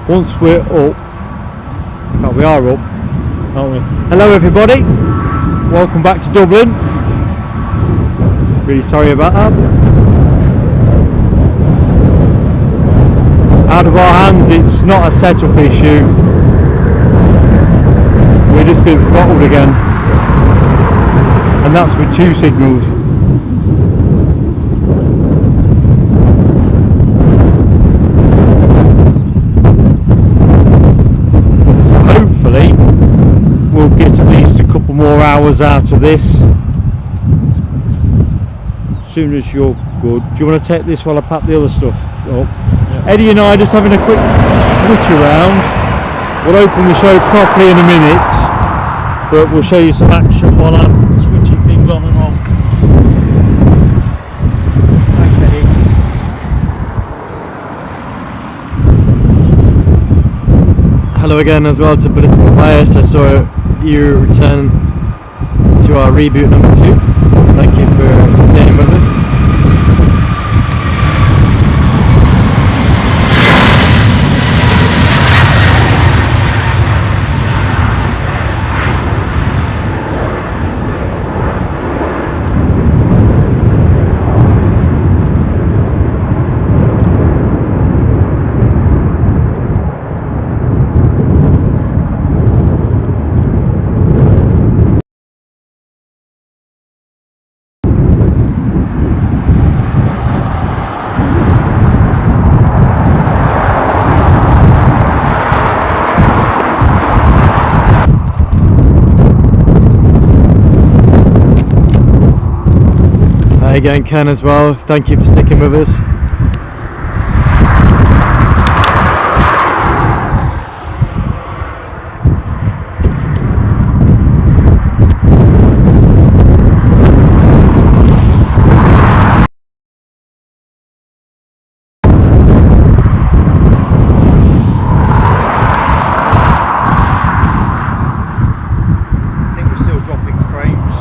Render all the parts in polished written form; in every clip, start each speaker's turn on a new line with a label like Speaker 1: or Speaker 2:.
Speaker 1: once we're up, in fact we are up, aren't we? Hello everybody, welcome back to Dublin. Really sorry about that. Out of our hands, it's not a setup issue, we're just being throttled again, and that's with 2 signals. We'll get at least a couple more hours out of this. As soon as you're good. Do you want to take this while I pack the other stuff up? Yeah. Eddie and I are just having a quick switch around. We'll open the show properly in a minute, but we'll show you some action while I'm switching things on and off. Thanks, Eddie. Hello again as well to Political Bias. I saw you return to our reboot number 2. Thank you for staying with us. Again, Ken as well, thank you for sticking with us. I think we're still dropping frames.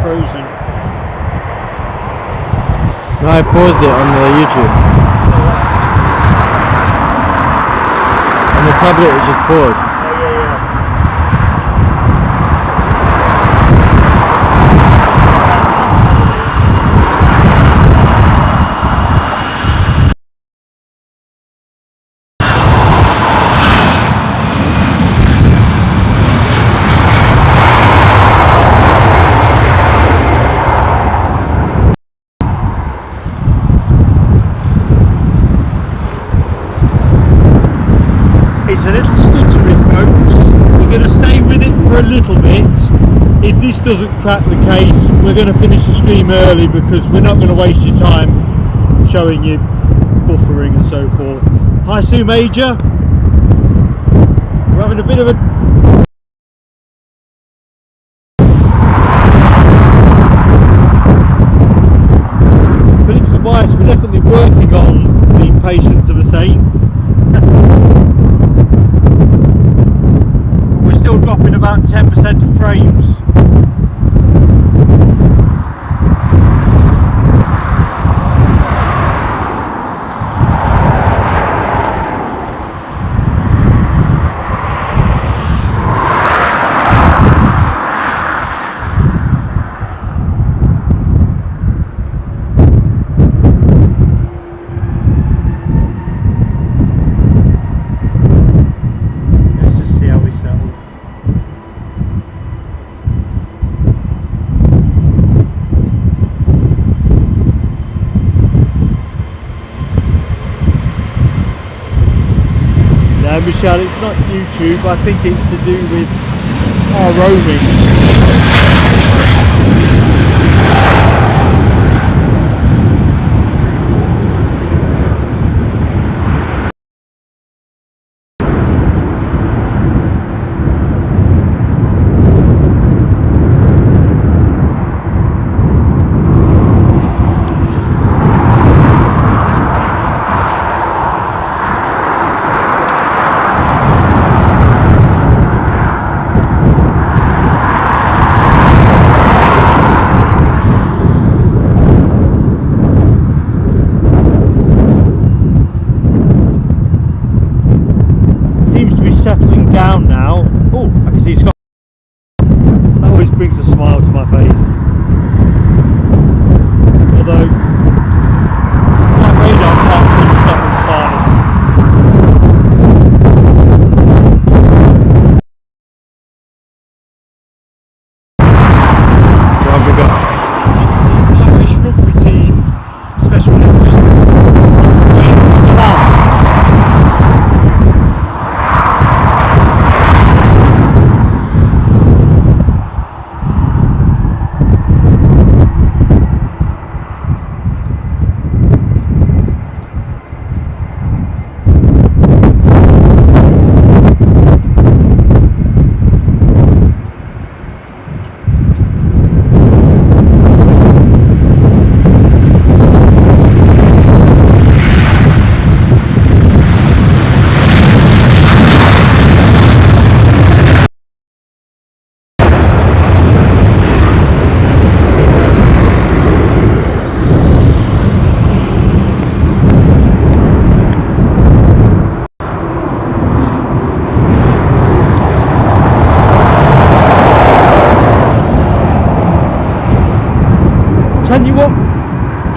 Speaker 1: Frozen. No, I paused it on the YouTube. On the tablet it just paused. It's a little stuttery, folks. We're going to stay with it for a little bit. If this doesn't crack the case, we're going to finish the stream early because we're not going to waste your time showing you buffering and so forth. Hi Sue Major. We're having a bit of a political bias. We're definitely working on the patience of a saint. Still dropping about 10% of frames. Michelle, it's not YouTube, I think it's to do with our roaming.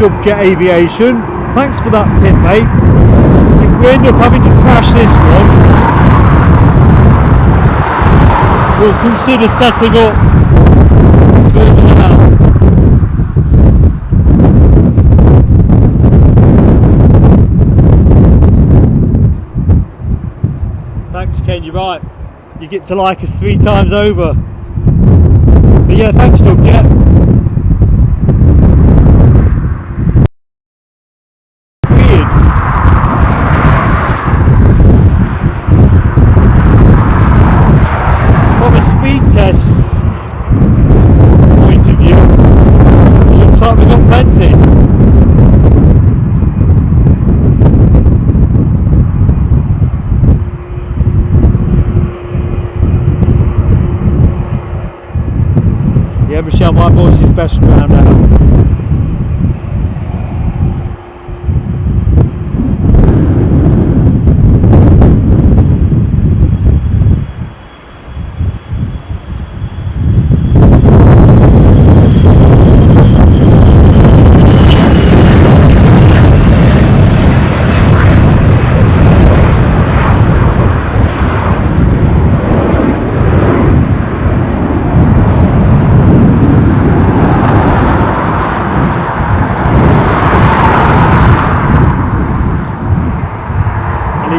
Speaker 1: Subjet Aviation. Thanks for that tip, mate. If we end up having to crash this one, we'll consider setting up further out. Thanks, Ken, you're right. You get to like us 3 times over. But yeah, thanks, Subjet. Test point of view, it looks like we've got plenty. Yeah, Michelle, my voice is best around now.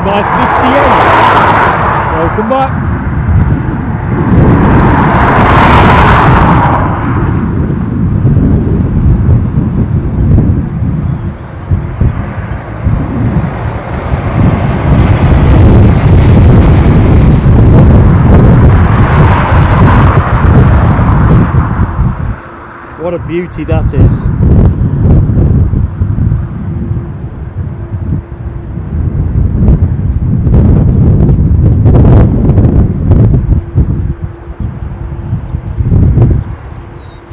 Speaker 1: By 58. Welcome back. What a beauty that is.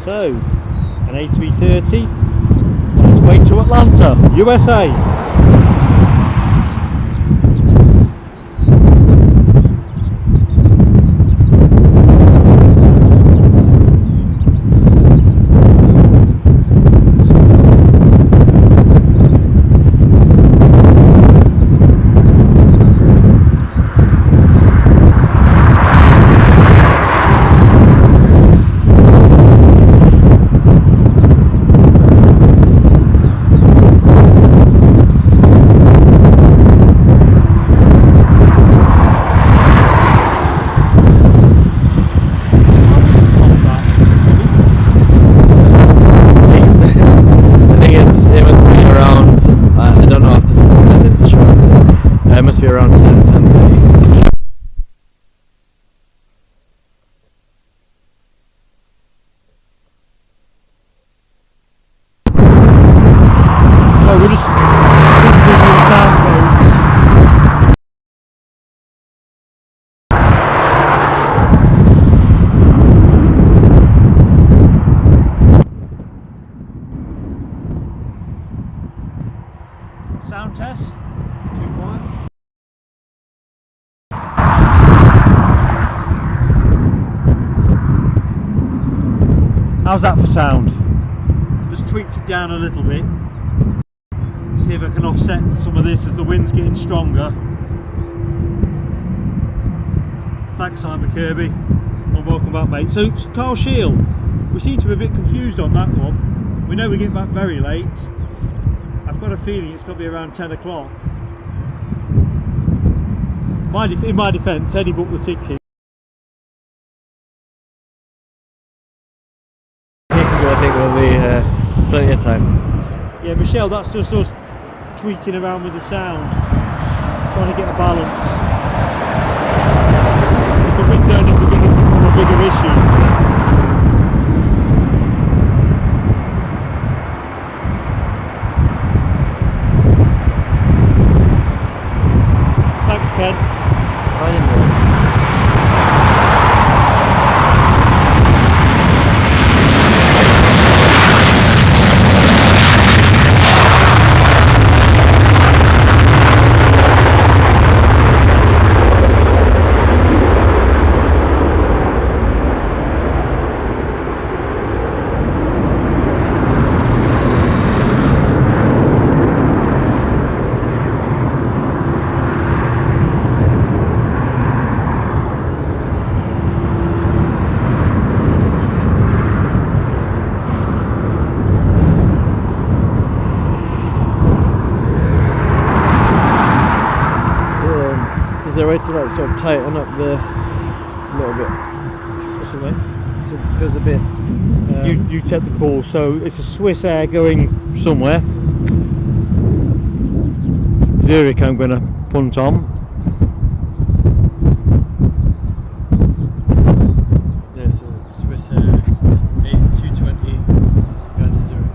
Speaker 1: So, an A330 on its way to Atlanta, USA. Sound test. 2 1. How's that for sound? Just tweaked it down a little bit. See if I can offset some of this as the wind's getting stronger. Thanks, Simon Kirby. And welcome back, mate. So, Carl Shield, we seem to be a bit confused on that one. We know we get back very late. I've got a feeling it's got to be around 10 o'clock. In my defence, Eddie booked the ticket.
Speaker 2: I think we'll be plenty of time.
Speaker 1: Yeah, Michelle, that's just us tweaking around with the sound, trying to get a balance. If the wind's only going to become a bigger issue. Thanks, Ken.
Speaker 2: Is there a way to like sort of tighten up the a little bit?
Speaker 1: What's the way?
Speaker 2: So it feels a bit.
Speaker 1: You check the call. So it's a Swiss Air going somewhere. Zurich I'm going to punt on.
Speaker 2: Yeah, so Swiss Air A330 going to Zurich.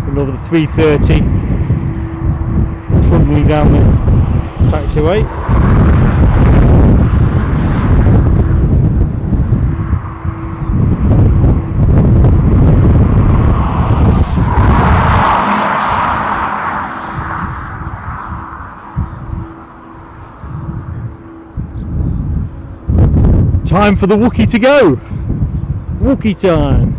Speaker 1: Another 330 trundling down the taxiway. Time for the wookie to go. Wookie time.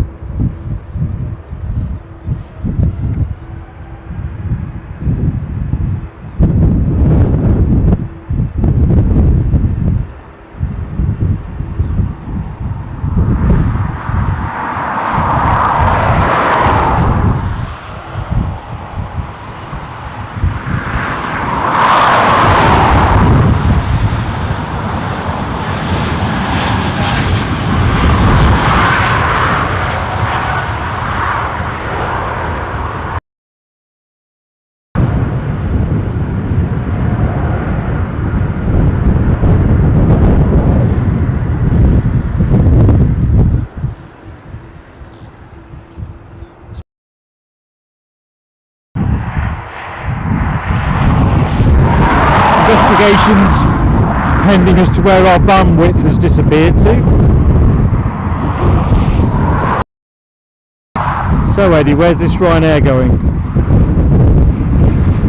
Speaker 1: Investigations pending as to where our bandwidth has disappeared to. So Eddie, where's this Ryanair going?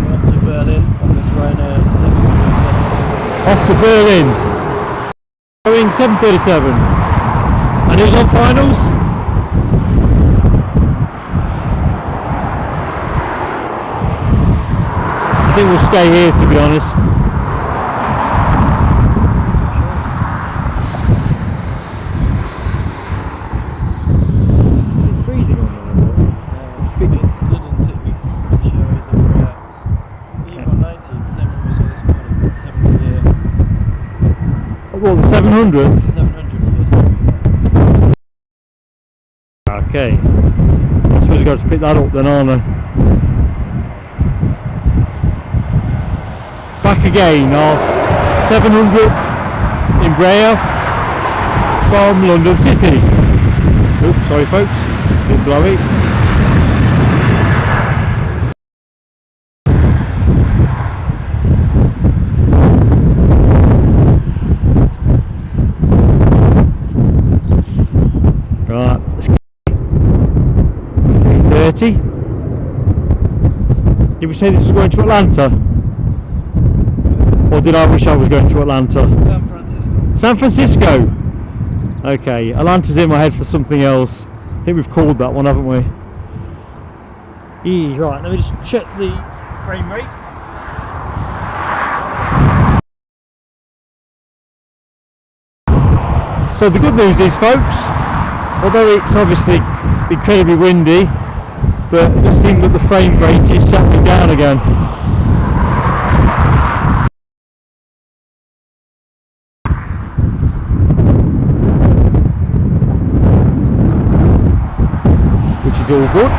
Speaker 2: Off to Berlin on this Ryanair 737.
Speaker 1: Off to Berlin. Going 737. And who's on finals? I think we'll stay here, to be honest. Well, the 700?
Speaker 2: 700 for this.
Speaker 1: Okay. I suppose we've got to pick that up then, aren't I? Back again, our 700 Embraer from London City. Oops, sorry folks, bit blowy. Right, let's go. 330. Did we say this was going to Atlanta? Or did I wish I was going to Atlanta?
Speaker 2: San Francisco.
Speaker 1: San Francisco! Okay, Atlanta's in my head for something else. I think we've called that one, haven't we? Right, let me just check the frame rate. So the good news is, folks, although it's obviously incredibly windy, but it does seem that the frame rate is settling down again. Which is all good.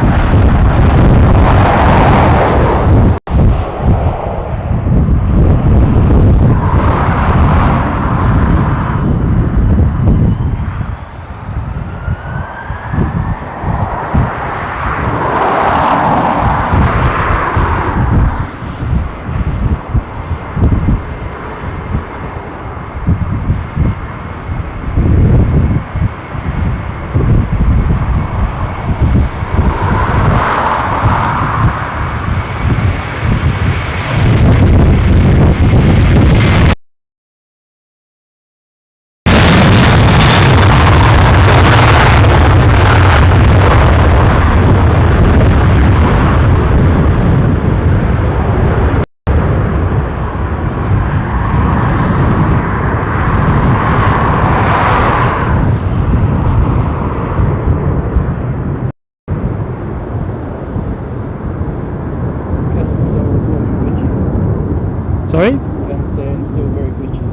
Speaker 1: Sorry?
Speaker 2: I'm saying it's still very glitchy.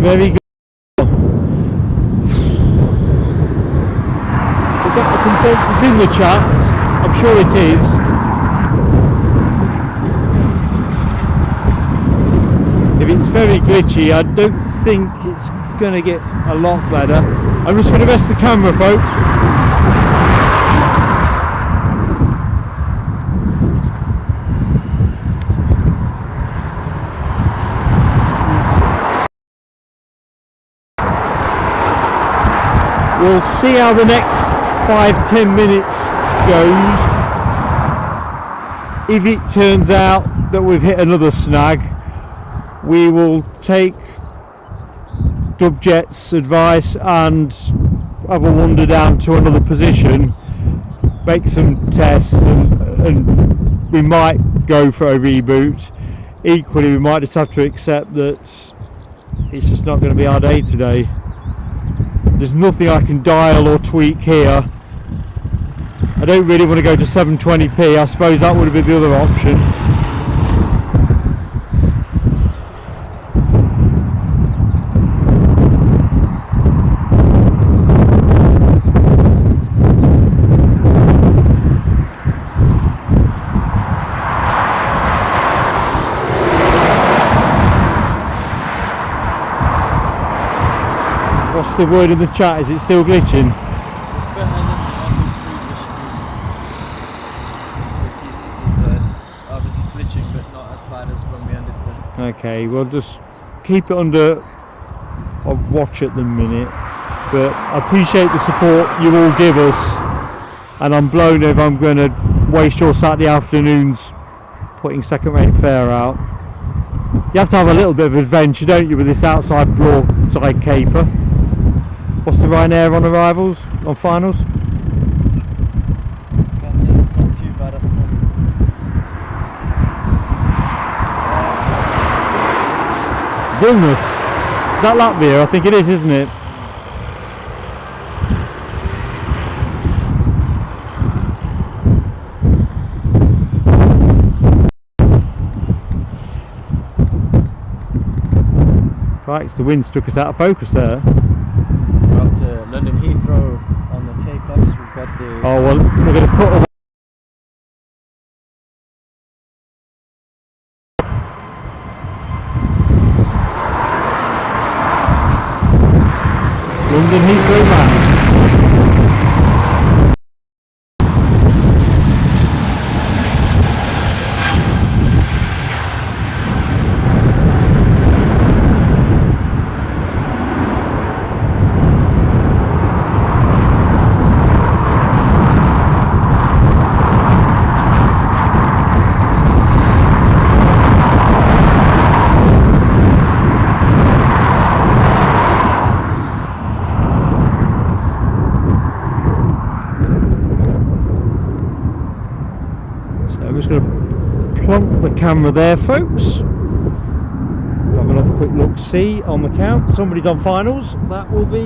Speaker 1: Very good. We've got the consensus in the chat. I'm sure it is. If it's very glitchy, I don't think it's going to get a lot better. I'm just going to rest the camera, folks. We'll see how the next 5-10 minutes goes. If it turns out that we've hit another snag, we will take Dubjet's advice and have a wander down to another position, make some tests, and we might go for a reboot. Equally, we might just have to accept that it's just not going to be our day today. There's nothing I can dial or tweak here. I don't really want to go to 720p. I suppose that would have been the other option. What's the word in the chat? Is it still glitching?
Speaker 2: It's better than the previous stream. So it's obviously glitching, but not as bad as when we ended the...
Speaker 1: Okay, we'll just keep it under a watch at the minute, but I appreciate the support you all give us, and I'm blown if I'm going to waste your Saturday afternoons putting second-rate fare out. You have to have a little bit of adventure, don't you, with this outside broadside caper. What's the Ryanair on arrivals, on finals?
Speaker 2: Can't say it's not too bad at the moment.
Speaker 1: Vilnius. Is that Latvia? I think it is, isn't it? Right, the winds took us out of focus there.
Speaker 2: We're off to London Heathrow on the takeoffs. We've got the...
Speaker 1: Oh well, we're going to put away. London Heathrow land. Plonk the camera there, folks. Have another quick look see on the count. Somebody's on finals. That will be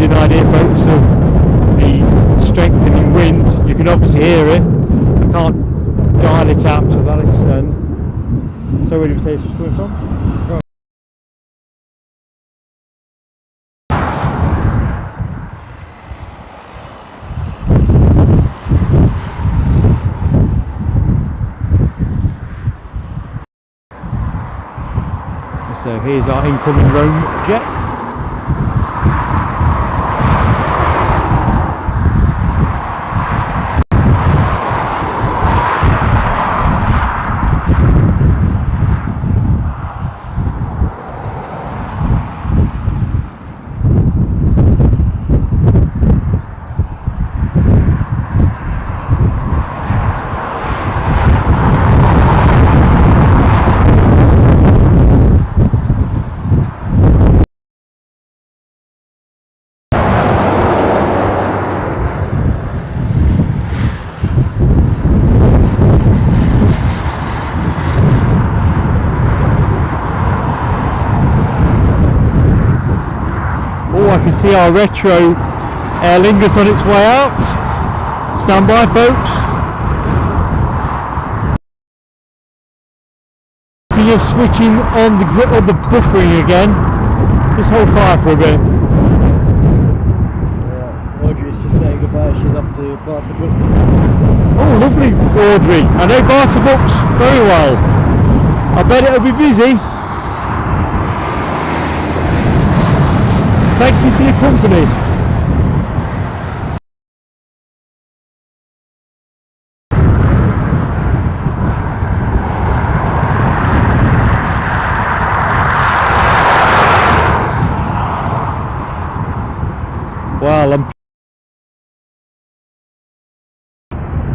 Speaker 1: an idea, folks, of the strengthening wind. You can obviously hear it. I can't dial it out to that extent. So where do you say it's coming from? Right. So here's our incoming Rome jet. can see our retro Aer Lingus on its way out. Stand by, folks. You're switching on the buffering again. Just hold fire for a bit.
Speaker 2: Audrey's just saying goodbye. She's off to Bartabooks.
Speaker 1: Oh, lovely, Audrey. I know Bartabooks very well. I bet it'll be busy. Thank you for your company. Well, I'm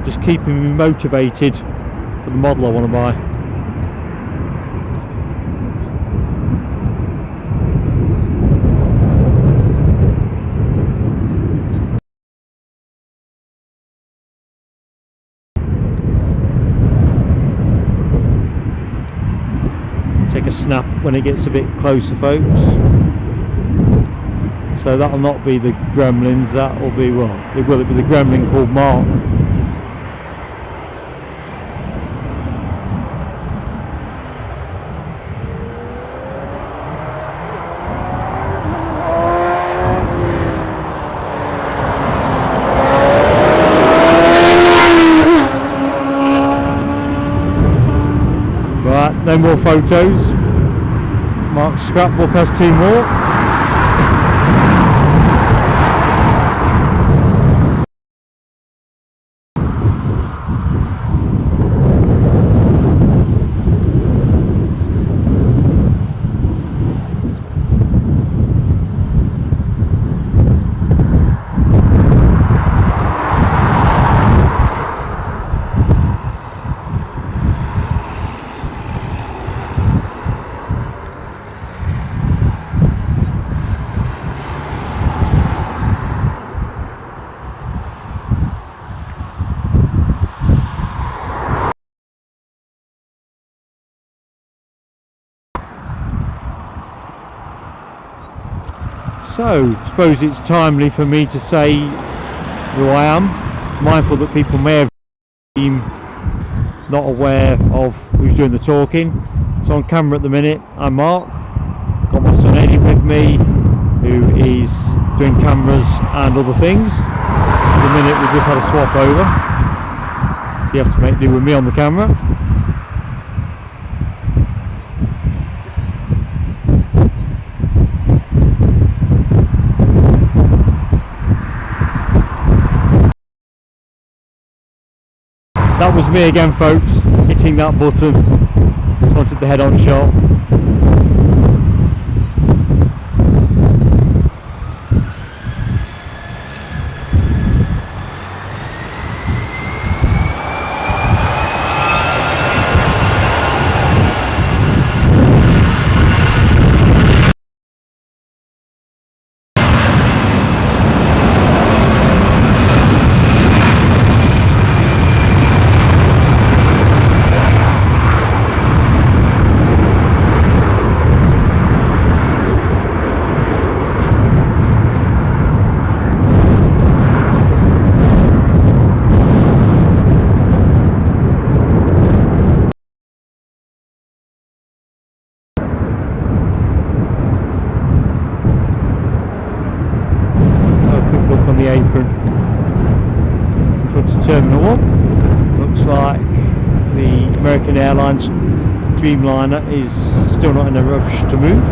Speaker 1: just keeping me motivated for the model I want to buy. Take a snap when it gets a bit closer, folks. So that'll not be the Gremlins, that will be, well, it will be the Gremlin called Mark. Right, no more photos. Mark's scrapbook has 2 more. So, I suppose it's timely for me to say who I am, mindful that people may have been not aware of who's doing the talking. So on camera at the minute, I'm Mark, got my son Eddie with me, who is doing cameras and other things. At the minute we've just had a swap over, so you have to make do with me on the camera. That was me again, folks, hitting that button. Just wanted the head-on shot. The apron in front of Terminal 1. Looks like the American Airlines Dreamliner is still not in a rush to move.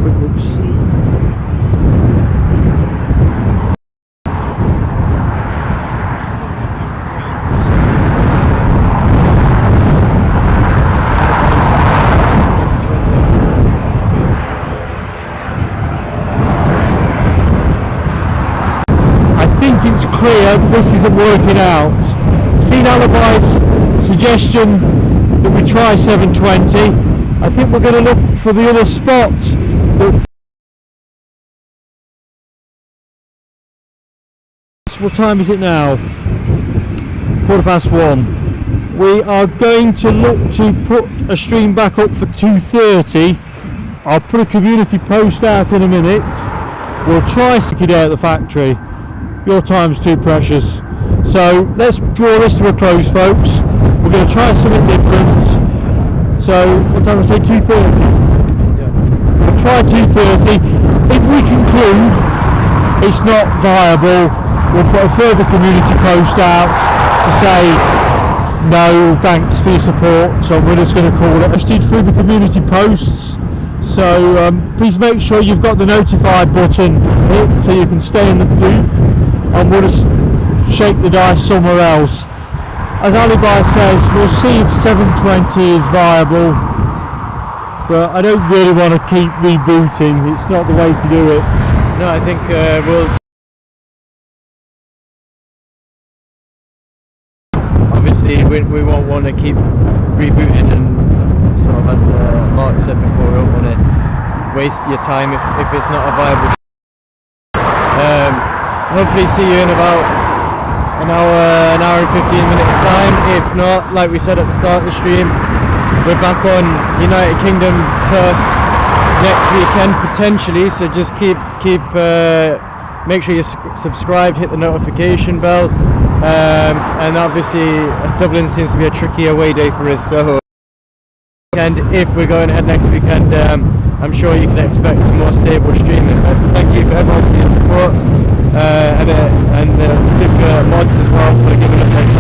Speaker 1: Quick look see. It's clear this isn't working out. Seen Alibi's suggestion that we try 720. I think we're going to look for the other spot. What time is it now? 1:15. We are going to look to put a stream back up for 2:30 I'll put a community post out in a minute. We'll try to get out the factory. Your time's too precious. So let's draw this to a close, folks. We're going to try something different. So what time did I say? 2:30?
Speaker 2: Yeah.
Speaker 1: We'll try 2:30. If we conclude it's not viable, we'll put a further community post out to say no, thanks for your support. So we're just going to call it. Posted through the community posts. So please make sure you've got the notify button hit so you can stay in the loop, and we'll just shake the dice somewhere else. As Alibi says, we'll see if 720 is viable, but I don't really want to keep rebooting. It's not the way to do it.
Speaker 2: No, I think we'll obviously we won't want to keep rebooting, and sort of, as Mark said before, we don't want to waste your time if it's not a viable. Hopefully see you in about an hour and 15 minutes time. If not, like we said at the start of the stream, we're back on United Kingdom turf next weekend potentially, so just make sure you're subscribed, hit the notification bell, and obviously Dublin seems to be a tricky away day for us, so and if we're going ahead next weekend, I'm sure you can expect some more stable streaming. But thank you for everyone for your support, and super mods as well for giving us